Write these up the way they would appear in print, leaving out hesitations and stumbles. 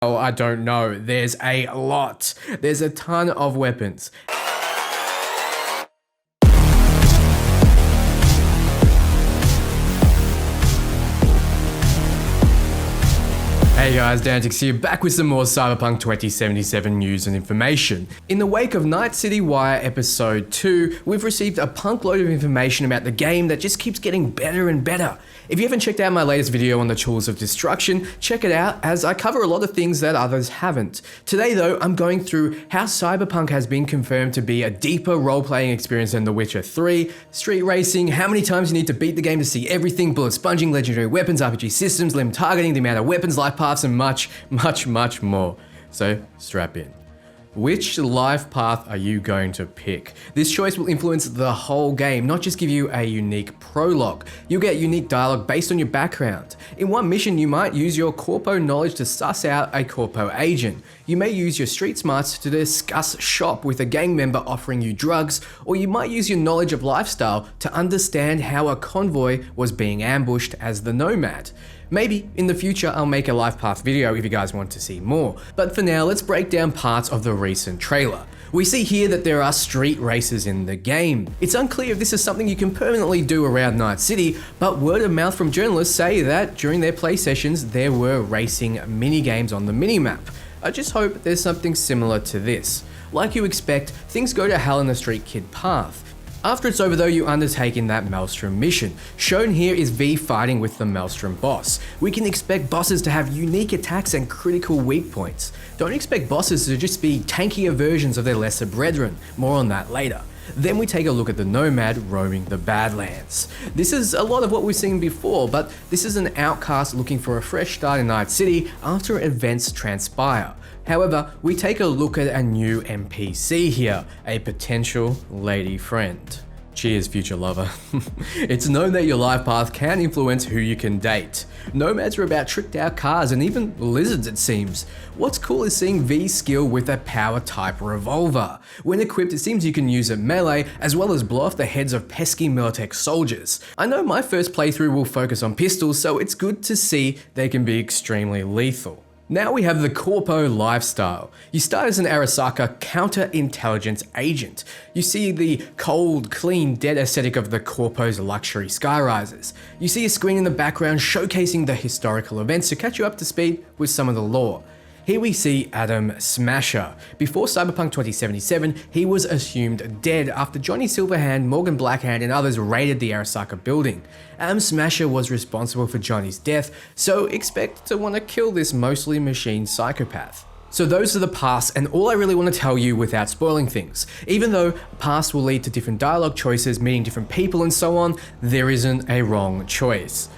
Oh, I don't know. There's a lot. There's a ton of weapons. Hey guys, Dantix here, back with some more Cyberpunk 2077 news and information. In the wake of Night City Wire Episode 2, we've received a punk load of information about the game that just keeps getting better and better. If you haven't checked out my latest video on the tools of destruction, check it out as I cover a lot of things that others haven't. Today though, I'm going through how Cyberpunk has been confirmed to be a deeper role-playing experience than Witcher3, street racing, how many times you need to beat the game to see everything, bullet sponging, legendary weapons, RPG systems, limb targeting, the amount of weapons, life paths, and much more. So strap in. Which life path are you going to pick? This choice will influence the whole game, not just give you a unique prologue. You'll get unique dialogue based on your background. In one mission, you might use your corpo knowledge to suss out a corpo agent. You may use your street smarts to discuss shop with a gang member offering you drugs, or you might use your knowledge of lifestyle to understand how a convoy was being ambushed as the Nomad. Maybe in the future I'll make a life path video if you guys want to see more, but for now let's break down parts of the recent trailer. We see here that there are street races in the game. It's unclear if this is something you can permanently do around Night City, but word of mouth from journalists say that during their play sessions there were racing minigames on the minimap. I just hope there's something similar to this. Like you expect, things go to hell in the Street Kid path. After it's over though, you undertake in that Maelstrom mission. Shown here is V fighting with the Maelstrom boss. We can expect bosses to have unique attacks and critical weak points. Don't expect bosses to just be tankier versions of their lesser brethren, more on that later. Then we take a look at the Nomad roaming the Badlands. This is a lot of what we've seen before, but this is an outcast looking for a fresh start in Night City after events transpire. However, we take a look at a new NPC here, a potential lady friend. Cheers, future lover. It's known that your life path can influence who you can date. Nomads are about tricked out cars and even lizards it seems. What's cool is seeing V's skill with a power type revolver. When equipped, it seems you can use it melee as well as blow off the heads of pesky Militech soldiers. I know my first playthrough will focus on pistols, so it's good to see they can be extremely lethal. Now we have the Corpo lifestyle. You start as an Arasaka counterintelligence agent. You see the cold, clean, dead aesthetic of the Corpo's luxury skyrises. You see a screen in the background showcasing the historical events to catch you up to speed with some of the lore. Here we see Adam Smasher. Before Cyberpunk 2077, he was assumed dead after Johnny Silverhand, Morgan Blackhand, and others raided the Arasaka building. Adam Smasher was responsible for Johnny's death, so expect to want to kill this mostly machine psychopath. So those are the paths and all I really want to tell you without spoiling things. Even though paths will lead to different dialogue choices, meeting different people and so on, there isn't a wrong choice.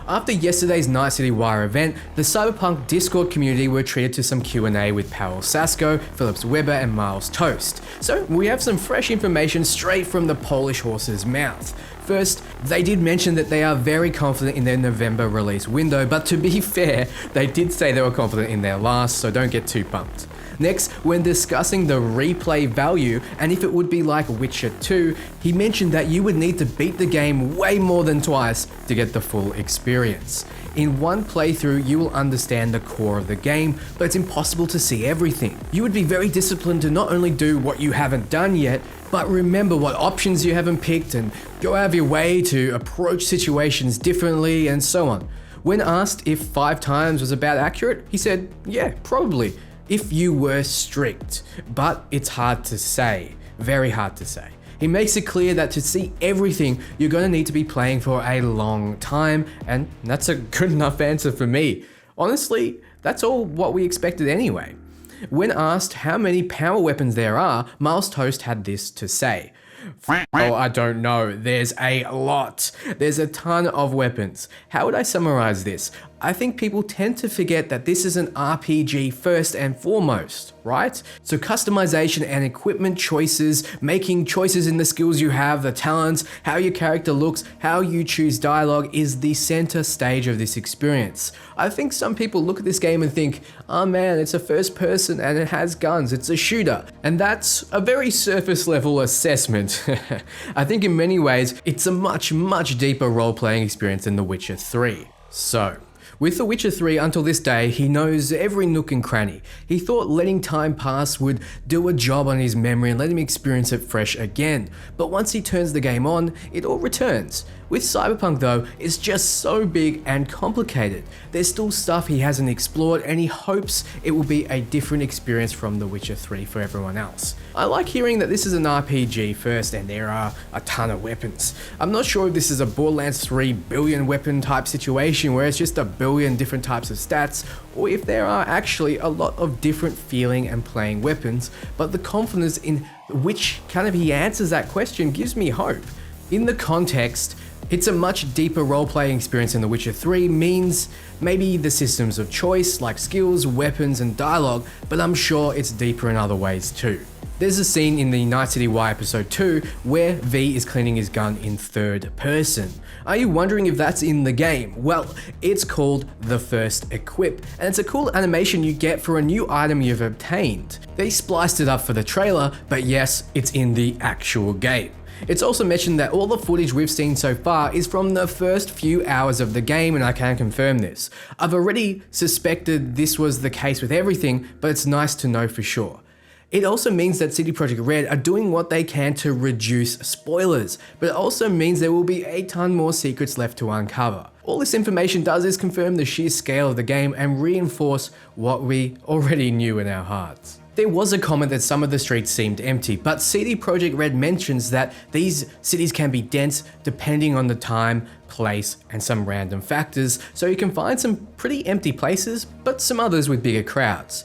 After yesterday's Night City Wire event, the Cyberpunk Discord community were treated to some Q&A with Powell Sasko, Phillips Weber, and Miles Toast. So we have some fresh information straight from the Polish horse's mouth. First, they did mention that they are very confident in their November release window, but to be fair, they did say they were confident in their last, so don't get too pumped. Next, when discussing the replay value and if it would be like Witcher 2, he mentioned that you would need to beat the game way more than twice to get the full experience. In one playthrough, you will understand the core of the game, but it's impossible to see everything. You would be very disciplined to not only do what you haven't done yet, but remember what options you haven't picked and go out of your way to approach situations differently and so on. When asked if 5 times was about accurate, he said, yeah, probably. If you were strict, but it's hard to say, very hard to say. He makes it clear that to see everything, you're going to need to be playing for a long time, and that's a good enough answer for me. Honestly, that's all what we expected anyway. When asked how many power weapons there are, Miles Toast had this to say. Oh, I don't know. There's a lot. There's a ton of weapons. How would I summarize this? I think people tend to forget that this is an RPG first and foremost, right? So customization and equipment choices, making choices in the skills you have, the talents, how your character looks, how you choose dialogue is the center stage of this experience. I think some people look at this game and think, oh man, it's a first person and it has guns, it's a shooter. And that's a very surface level assessment. I think in many ways, it's a much deeper role-playing experience than The Witcher 3. So, With The Witcher 3, until this day, he knows every nook and cranny. He thought letting time pass would do a job on his memory and let him experience it fresh again. But once he turns the game on, it all returns. With Cyberpunk though, it's just so big and complicated. There's still stuff he hasn't explored and he hopes it will be a different experience from The Witcher 3 for everyone else. I like hearing that this is an RPG first and there are a ton of weapons. I'm not sure if this is a Borderlands 3 billion weapon type situation where it's just a billion different types of stats, or if there are actually a lot of different feeling and playing weapons, but the confidence in which kind of he answers that question gives me hope. In the context, it's a much deeper role-playing experience in The Witcher 3 means maybe the systems of choice like skills, weapons and dialogue, but I'm sure it's deeper in other ways too. There's a scene in the Night City Y episode 2 where V is cleaning his gun in third person. Are you wondering if that's in the game? Well, it's called the First Equip, and it's a cool animation you get for a new item you've obtained. They spliced it up for the trailer, but yes, it's in the actual game. It's also mentioned that all the footage we've seen so far is from the first few hours of the game, and I can confirm this. I've already suspected this was the case with everything, but it's nice to know for sure. It also means that CD Projekt Red are doing what they can to reduce spoilers, but it also means there will be a ton more secrets left to uncover. All this information does is confirm the sheer scale of the game and reinforce what we already knew in our hearts. There was a comment that some of the streets seemed empty, but CD Projekt Red mentions that these cities can be dense depending on the time, place, and some random factors, so you can find some pretty empty places, but some others with bigger crowds.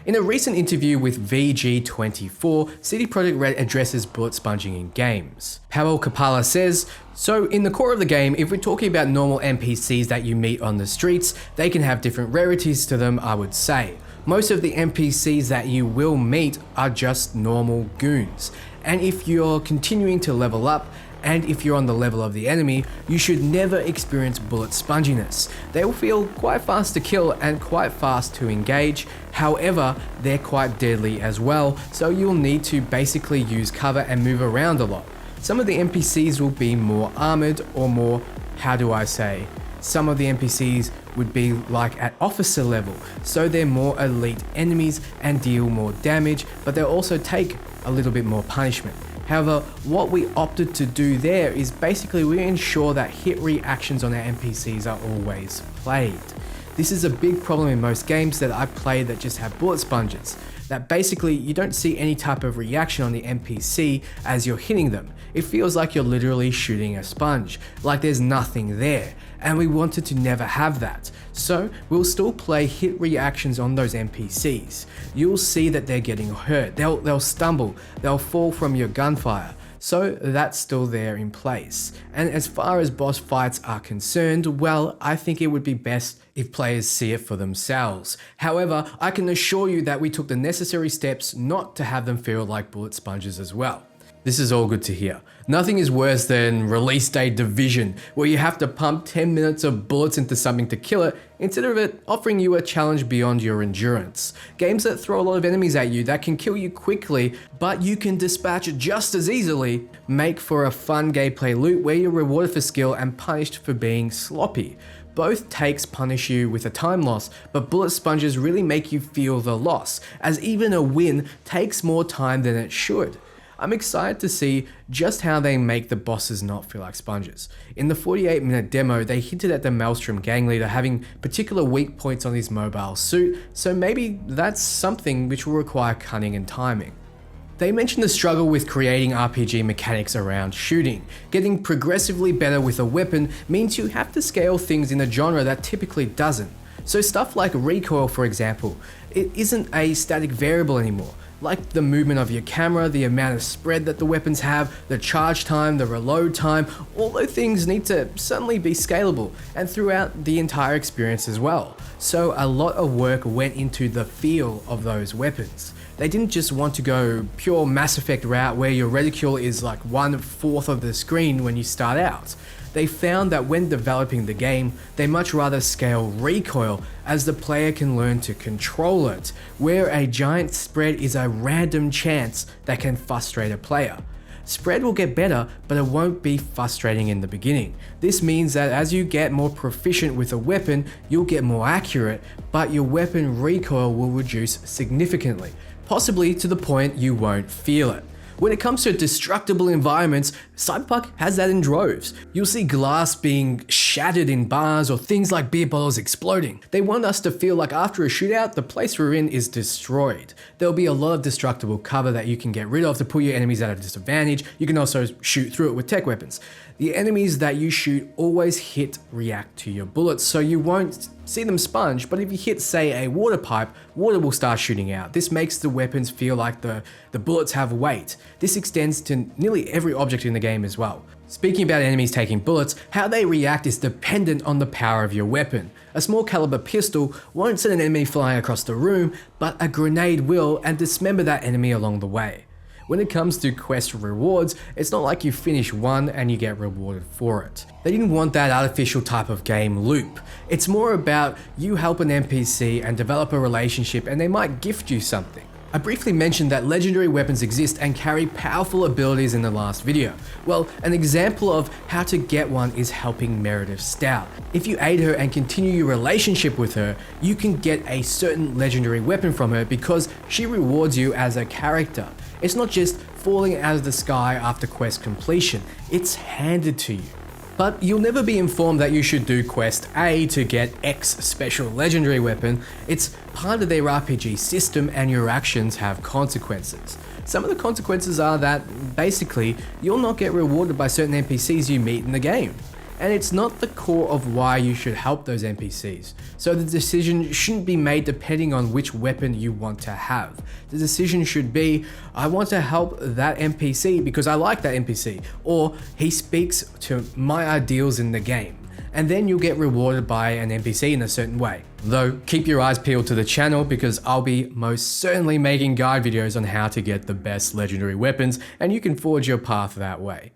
In a recent interview with VG24, CD Projekt Red addresses bullet sponging in games. Pavel Kapala says, "So in the core of the game, if we're talking about normal NPCs that you meet on the streets, they can have different rarities to them, I would say. Most of the NPCs that you will meet are just normal goons. And if you're continuing to level up, and if you're on the level of the enemy, you should never experience bullet sponginess. They will feel quite fast to kill and quite fast to engage. However, they're quite deadly as well, so you'll need to basically use cover and move around a lot. Some of the NPCs will be more armored or more, some of the NPCs would be like at officer level, so they're more elite enemies and deal more damage, but they'll also take a little bit more punishment. However, what we opted to do there is basically we ensure that hit reactions on our NPCs are always played. This is a big problem in most games that I've played that just have bullet sponges, that basically you don't see any type of reaction on the NPC as you're hitting them. It feels like you're literally shooting a sponge, like there's nothing there, and we wanted to never have that. So we'll still play hit reactions on those NPCs. You'll see that they're getting hurt, they'll stumble, they'll fall from your gunfire. So that's still there in place. And as far as boss fights are concerned, well, I think it would be best if players see it for themselves. However, I can assure you that we took the necessary steps not to have them feel like bullet sponges as well. This is all good to hear. Nothing is worse than release day division, where you have to pump 10 minutes of bullets into something to kill it, instead of it offering you a challenge beyond your endurance. Games that throw a lot of enemies at you that can kill you quickly, but you can dispatch just as easily, make for a fun gameplay loop where you're rewarded for skill and punished for being sloppy. Both takes punish you with a time loss, but bullet sponges really make you feel the loss, as even a win takes more time than it should. I'm excited to see just how they make the bosses not feel like sponges. In the 48-minute demo, they hinted at the Maelstrom gang leader having particular weak points on his mobile suit, so maybe that's something which will require cunning and timing. They mentioned the struggle with creating RPG mechanics around shooting. Getting progressively better with a weapon means you have to scale things in a genre that typically doesn't. So stuff like recoil, for example, it isn't a static variable anymore. Like the movement of your camera, the amount of spread that the weapons have, the charge time, the reload time, all those things need to suddenly be scalable and throughout the entire experience as well. So a lot of work went into the feel of those weapons. They didn't just want to go pure Mass Effect route where your reticule is like 1/4 of the screen when you start out. They found that when developing the game, they much rather scale recoil as the player can learn to control it, where a giant spread is a random chance that can frustrate a player. Spread will get better, but it won't be frustrating in the beginning. This means that as you get more proficient with a weapon, you'll get more accurate, but your weapon recoil will reduce significantly, possibly to the point you won't feel it. When it comes to destructible environments, Cyberpunk has that in droves. You'll see glass being shattered in bars or things like beer bottles exploding. They want us to feel like after a shootout, the place we're in is destroyed. There'll be a lot of destructible cover that you can get rid of to put your enemies at a disadvantage. You can also shoot through it with tech weapons. The enemies that you shoot always react to your bullets, so you won't see them sponge, but if you hit, say, a water pipe, water will start shooting out. This makes the weapons feel like the bullets have weight. This extends to nearly every object in the game as well. Speaking about enemies taking bullets, how they react is dependent on the power of your weapon. A small caliber pistol won't send an enemy flying across the room, but a grenade will and dismember that enemy along the way. When it comes to quest rewards, it's not like you finish one and you get rewarded for it. They didn't want that artificial type of game loop. It's more about you help an NPC and develop a relationship and they might gift you something. I briefly mentioned that legendary weapons exist and carry powerful abilities in the last video. Well, an example of how to get one is helping Meredith Stout. If you aid her and continue your relationship with her, you can get a certain legendary weapon from her because she rewards you as a character. It's not just falling out of the sky after quest completion, it's handed to you. But you'll never be informed that you should do quest A to get X special legendary weapon. It's part of their RPG system and your actions have consequences. Some of the consequences are that basically you'll not get rewarded by certain NPCs you meet in the game. And it's not the core of why you should help those NPCs. So the decision shouldn't be made depending on which weapon you want to have. The decision should be, I want to help that NPC because I like that NPC, or he speaks to my ideals in the game. And then you'll get rewarded by an NPC in a certain way. Though, keep your eyes peeled to the channel because I'll be most certainly making guide videos on how to get the best legendary weapons, and you can forge your path that way.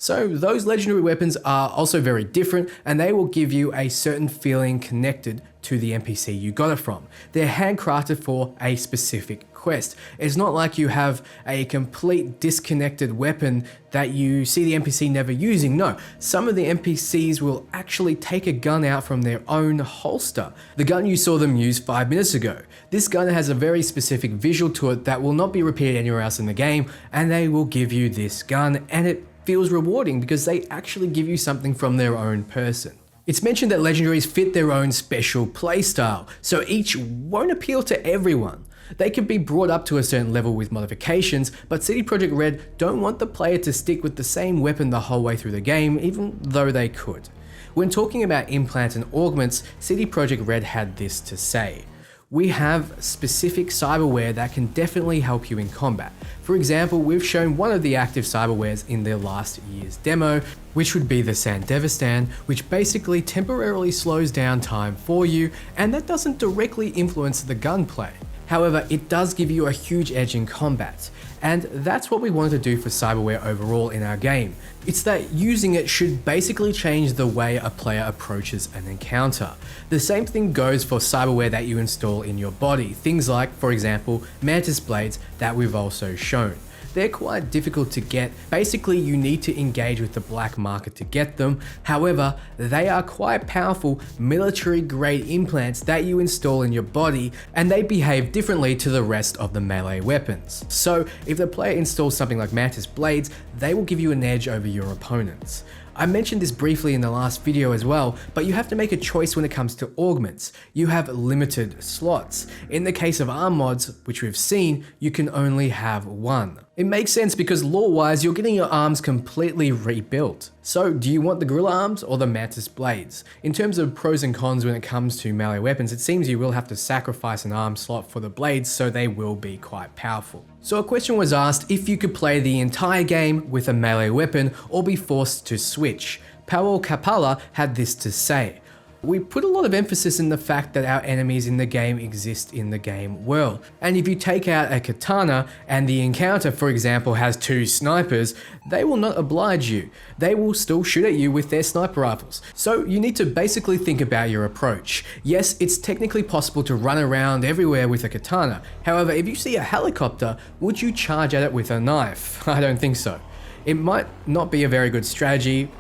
So those legendary weapons are also very different and they will give you a certain feeling connected to the NPC you got it from. They're handcrafted for a specific quest. It's not like you have a complete disconnected weapon that you see the NPC never using. No, some of the NPCs will actually take a gun out from their own holster. The gun you saw them use 5 minutes ago. This gun has a very specific visual to it that will not be repeated anywhere else in the game, and they will give you this gun, and it feels rewarding because they actually give you something from their own person. It's mentioned that legendaries fit their own special playstyle, so each won't appeal to everyone. They can be brought up to a certain level with modifications, but CD Projekt Red don't want the player to stick with the same weapon the whole way through the game, even though they could. When talking about implants and augments, CD Projekt Red had this to say. We have specific cyberware that can definitely help you in combat. For example, we've shown one of the active cyberwares in their last year's demo, which would be the Sandevistan, which basically temporarily slows down time for you, and that doesn't directly influence the gunplay. However, it does give you a huge edge in combat, and that's what we wanted to do for cyberware overall in our game. It's that using it should basically change the way a player approaches an encounter. The same thing goes for cyberware that you install in your body, things like, for example, mantis blades that we've also shown. They're quite difficult to get. Basically, you need to engage with the black market to get them. However, they are quite powerful military-grade implants that you install in your body, and they behave differently to the rest of the melee weapons. So, if the player installs something like mantis blades, they will give you an edge over your opponents. I mentioned this briefly in the last video as well, but you have to make a choice when it comes to augments. You have limited slots. In the case of arm mods, which we've seen, you can only have one. It makes sense because lore-wise, you're getting your arms completely rebuilt. So do you want the gorilla arms or the mantis blades? In terms of pros and cons when it comes to melee weapons, it seems you will have to sacrifice an arm slot for the blades, so they will be quite powerful. So a question was asked if you could play the entire game with a melee weapon or be forced to switch. Powell Kapala had this to say. We put a lot of emphasis in the fact that our enemies in the game exist in the game world. And if you take out a katana and the encounter, for example, has 2 snipers, they will not oblige you. They will still shoot at you with their sniper rifles. So you need to basically think about your approach. Yes, it's technically possible to run around everywhere with a katana. However, if you see a helicopter, would you charge at it with a knife? I don't think so. It might not be a very good strategy,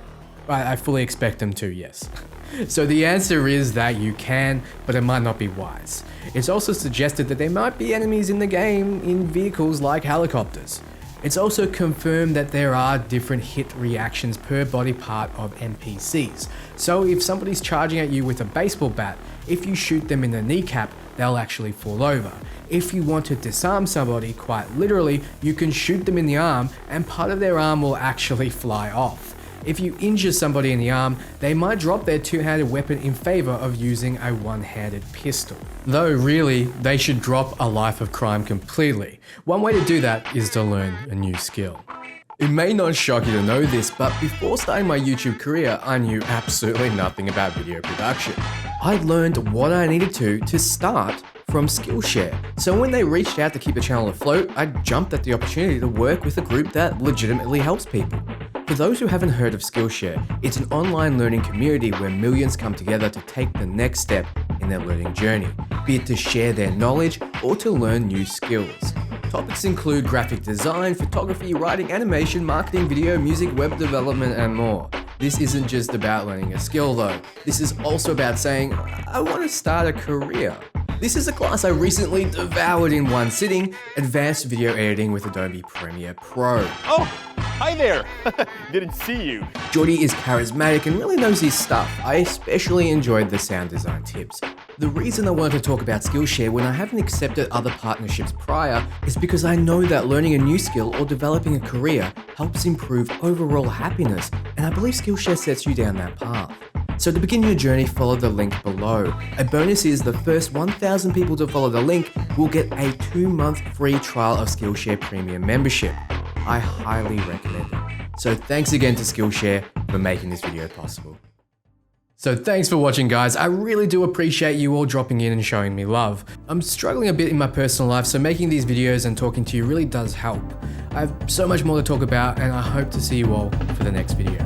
but I fully expect them to, yes. So the answer is that you can, but it might not be wise. It's also suggested that there might be enemies in the game in vehicles like helicopters. It's also confirmed that there are different hit reactions per body part of NPCs. So if somebody's charging at you with a baseball bat, if you shoot them in the kneecap, they'll actually fall over. If you want to disarm somebody, quite literally, you can shoot them in the arm and part of their arm will actually fly off. If you injure somebody in the arm, they might drop their two-handed weapon in favor of using a one-handed pistol. Though really, they should drop a life of crime completely. One way to do that is to learn a new skill. It may not shock you to know this, but before starting my YouTube career, I knew absolutely nothing about video production. I learned what I needed to start from Skillshare. So when they reached out to keep the channel afloat, I jumped at the opportunity to work with a group that legitimately helps people. For those who haven't heard of Skillshare, it's an online learning community where millions come together to take the next step in their learning journey, be it to share their knowledge or to learn new skills. Topics include graphic design, photography, writing, animation, marketing, video, music, web development, and more. This isn't just about learning a skill though. This is also about saying, I want to start a career. This is a class I recently devoured in one sitting, Advanced Video Editing with Adobe Premiere Pro. Oh, hi there. Didn't see you. Jordy is charismatic and really knows his stuff. I especially enjoyed the sound design tips. The reason I wanted to talk about Skillshare when I haven't accepted other partnerships prior is because I know that learning a new skill or developing a career helps improve overall happiness, and I believe Skillshare sets you down that path. So to begin your journey, follow the link below. A bonus is the first 1,000 people to follow the link will get a 2-month free trial of Skillshare Premium membership. I highly recommend it. So thanks again to Skillshare for making this video possible. So thanks for watching, guys. I really do appreciate you all dropping in and showing me love. I'm struggling a bit in my personal life, so making these videos and talking to you really does help. I have so much more to talk about, and I hope to see you all for the next video.